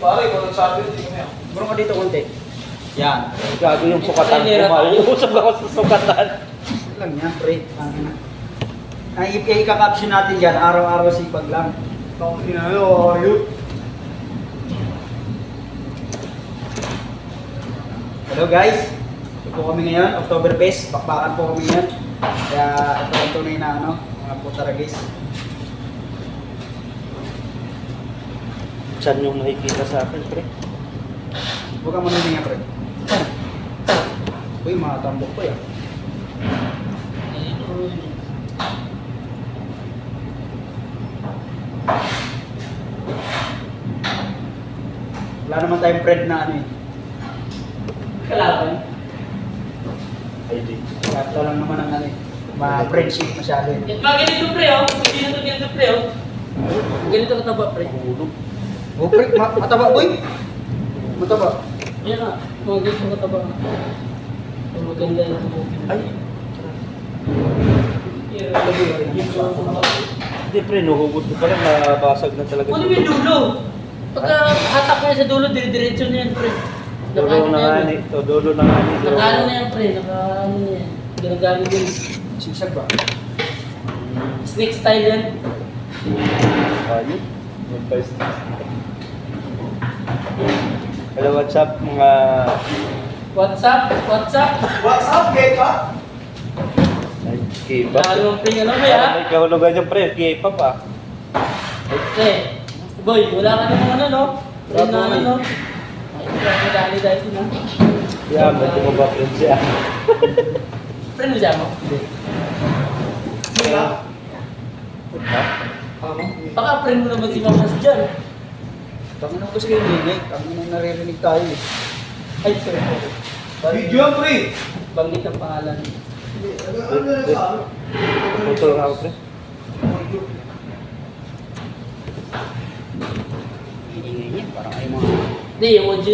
pare, walang sabi, hindi kami. Bro ka dito konti. Yan. Gago yung sukatan ko. Mauusap ako sa sukatan. Lang yan, pre. Ang ika-caption natin dyan, araw-araw sipag lang. Bakit tinalo, ayun. Hello guys. Ito po kami ngayon, Oktoberfest. Bakbakan po kami ngayon. Kaya ito ang tunay na ano, mga putaragis. Diyan yung nakikita sa akin, pre. Huwag ka manunod nga, pre. Uy, mga tambok po yan. Wala naman tayong friend na ano eh. Kalaban. ID. Kaya ito lang naman ang ano eh. Ma-friendship masyado eh. Mga ganito pre oh. Hindi na ito ganito pre oh. Ganito kataba pre. Oh, pre, mataba boy. Mataba. Yan na. Mga ganito kataba. Ang maganda yung tubo. Ay. Hindi, pre. Nuhugot ko pala. Nabasag na talaga. Ano yung dulo? Pagka hatak mo yan sa dulo, dire-diretso na yan pre. Dulo na nga ni. Dulo na nga ni. Nakaano na yan pre. Nakaano na yan. Ginagamit yun. Sigsag ba? Snake style yan. Ayun. Hello, what's up mga... What's up? What's up? What's up, Geka? Ay, K-pop. Nakaano mo pre. Ano ba ya? May kahulugan yung pre. K-pop ah. Pre. Boy, wala ka naman ano no? Wala na ano no? Ay, madali dahil na. Yeah, medyo mo ba friend siya? Friend mo siya mo? Geka? Ha? Baka friend mo naman si Mamas dyan. Tangin ako kasi kayo ningay. Tangin ang naririnig tayo eh. Ay, sorry. Video yan, pre. Banggit ang pangalan. Ano na sa ano? Putol nga ako pre. Ingay niya, parang ay mga... Hindi, yung audio